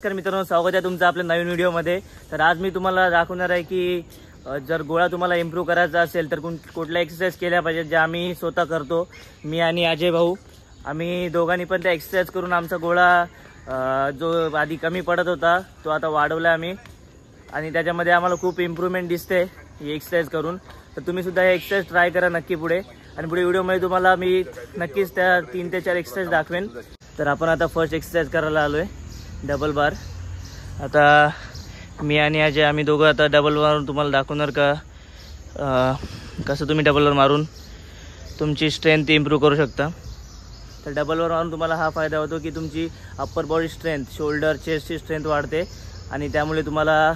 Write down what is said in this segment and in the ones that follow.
नमस्कार मित्रांनो, स्वागत आहे तुमचं आपल्या नवीन व्हिडिओमध्ये। तर आज मी तुम्हाला दाखवणार आहे की जर गोळा तुम्हाला इम्प्रूव्ह करायचा असेल तर कुठल्या एक्सरसाइज केल्या पाहिजेत, ज्या आम्ही स्वतः करतो। मी आणि अजय भाऊ आम्ही दोघांनी पण त्या एक्सरसाइज करून आमचा गोळा जो आधी कमी पडत होता तो आता वाढवला आम्ही, आणि त्याच्यामध्ये आम्हाला खूप इम्प्रूव्हमेंट दिसते ही एक्सरसाइज करून। तर तुम्ही सुद्धा हे एक्सरसाइज ट्राय करा नक्की पुढे, आणि पुढे व्हिडिओमध्ये तुम्हाला मी नक्कीच त्या 3 ते 4 एक्सरसाइज दाखवेन। तर आपण आता फर्स्ट एक्सरसाइज करायला आलोय, डबल बार। आता मी आणि अजय आम्ही दोघं आता डबल मारून तुम्हाला दाखवणार का कसं तुम्ही डबल बार मारून तुमची स्ट्रेंथ इम्प्रूव्ह करू शकता। तर डबल बार मारून तुम्हाला हा फायदा होतो की तुमची अप्पर बॉडी स्ट्रेंथ, शोल्डर चेस्टची स्ट्रेंथ वाढते, आणि त्यामुळे तुम्हाला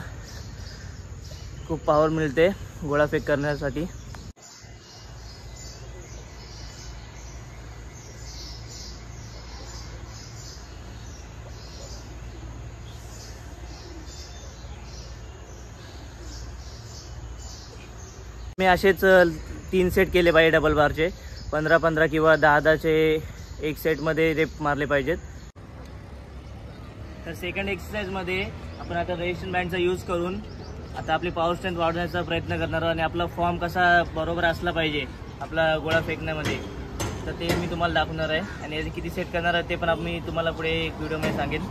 खूप पॉवर मिळते गोळाफेक करण्यासाठी। मी असेच 3 सेट केले पाहिजे डबल बारचे, 15-15 किंवा 10-10चे एक सेटमध्ये रेप मारले पाहिजेत। तर सेकंड एक्सरसाइजमध्ये आपण आता रेजिस्टन्स बँडचा यूज करून आता आपली पॉवर स्ट्रेंथ वाढवण्याचा प्रयत्न करणार आहोत, आणि आपला फॉर्म कसा बरोबर असला पाहिजे आपला गोळा फेकण्यामध्ये, तर ते मी तुम्हाला दाखवणार आहे। आणि याचे किती सेट करणार आहे ते पण मी तुम्हाला पुढे एक व्हिडिओमध्ये सांगेन।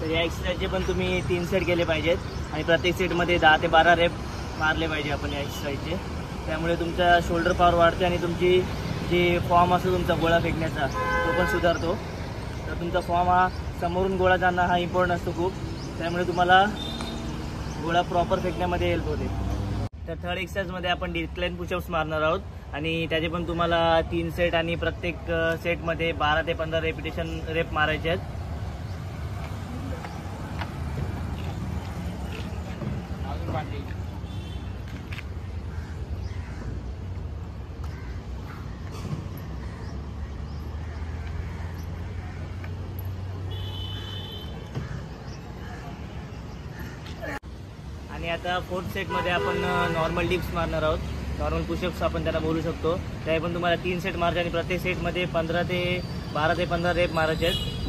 तर या एक्सरसाइजचे पण तुम्ही 3 सेट केले पाहिजेत, आणि प्रत्येक सेटमध्ये 10 ते 12 रेप मारले पाहिजे आपण या एक्सरसाइजचे। त्यामुळे तुमचा शोल्डर पॉवर वाढते, आणि तुमची जे फॉर्म असतो तुमचा गोळा फेकण्याचा तो पण सुधारतो। तर तुमचा फॉर्म हा समोरून गोळा जाणं हा इम्पॉर्टंट असतो खूप, त्यामुळे तुम्हाला गोळा प्रॉपर फेकण्यामध्ये हेल्प होते। तर थर्ड एक्सरसाइजमध्ये आपण डिक्लाइन पुशअप्स मारणार आहोत, आणि त्याचे पण तुम्हाला 3 सेट, आणि प्रत्येक सेटमध्ये 12 ते 15 रेपिटेशन रेप मारायचे आहेत। आणि आता फोर्थ सेटमध्ये आपण नॉर्मल डिप्स मारणार आहोत, नॉर्मल पुशअप्स आपण त्याला बोलू शकतो। त्याही पण तुम्हाला 3 सेट मारायचे, आणि प्रत्येक सेटमध्ये 12 ते 15 रेप मारायचे आहेत।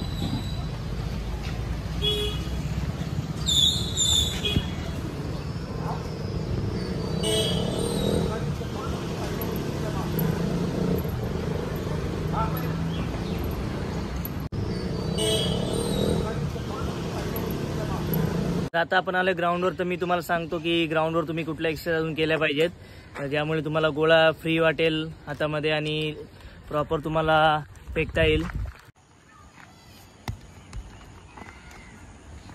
आता आपण आले ग्राउंडवर, तर मी तुम्हाला सांगतो की ग्राउंडवर तुम्ही कुठल्या एक्सरसाइज अजून केल्या पाहिजेत, ज्यामुळे तुम्हाला गोळा फ्री वाटेल हातामध्ये, आणि प्रॉपर तुम्हाला फेकता येईल।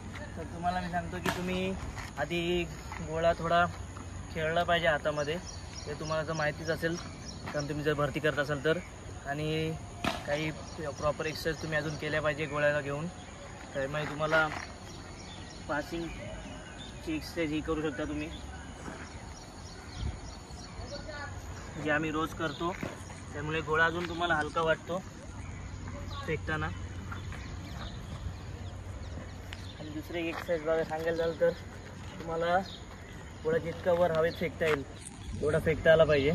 तर तुम्हाला मी सांगतो की तुम्ही आधी गोळा थोडा खेळला पाहिजे हातामध्ये, हे तुम्हाला जर माहितीच असेल कारण तुम्ही जर भरती करत असाल तर। आणि काही प्रॉपर एक्सरसाइज तुम्ही अजून केल्या पाहिजे गोळ्याला घेऊन। त्यामुळे तुम्हाला पासिंगची एक्सरसाइज ही करू शकता तुम्ही, जे आम्ही रोज करतो, त्यामुळे गोळा अजून तुम्हाला हलका वाटतो फेकताना। आणि दुसरी एक एक्सरसाइज बघा सांगायला झालं तर तुम्हाला गोळा जितका वर हवेत फेकता येईल तेवढा फेकता आला पाहिजे,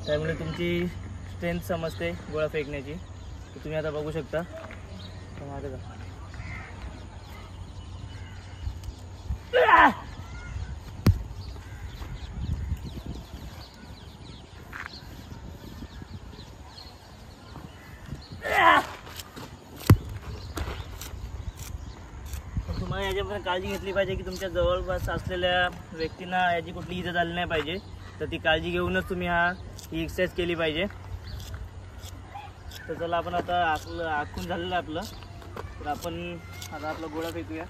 त्यामुळे तुमची स्ट्रेंथ समजते गोळा फेकण्याची। तुम्ही आता बघू शकता माझं का तुम्हाला याच्यापासून काळजी घेतली पाहिजे की तुमच्या जवळपास असलेल्या व्यक्तींना याची कुठली इजा झाली नाही पाहिजे, तर ती काळजी घेऊनच तुम्ही ही एक्सरसाइज केली पाहिजे। तर चला आपण आता आपलं आखून झालेलं आपलं, तर आपण आता आपला गोळा फेकूया।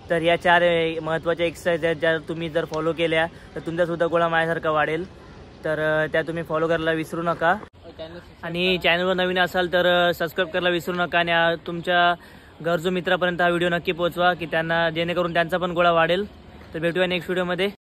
तर या 4 महत्त्वाच्या एक्सरसाइज आहेत, ज्या तुम्ही जर फॉलो केल्या तर तुमचासुद्धा गोळा माझ्यासारखा वाढेल। तर त्या तुम्ही फॉलो करायला विसरू नका, आणि चॅनलवर नवीन असाल तर सबस्क्राइब करायला विसरू नका, आणि तुमच्या गरजू मित्रापर्यंत हा व्हिडिओ नक्की पोहोचवा की त्यांना जेणेकरून त्यांचा पण गोळा वाढेल. तर भेटूया नेक्स्ट व्हिडिओमध्ये.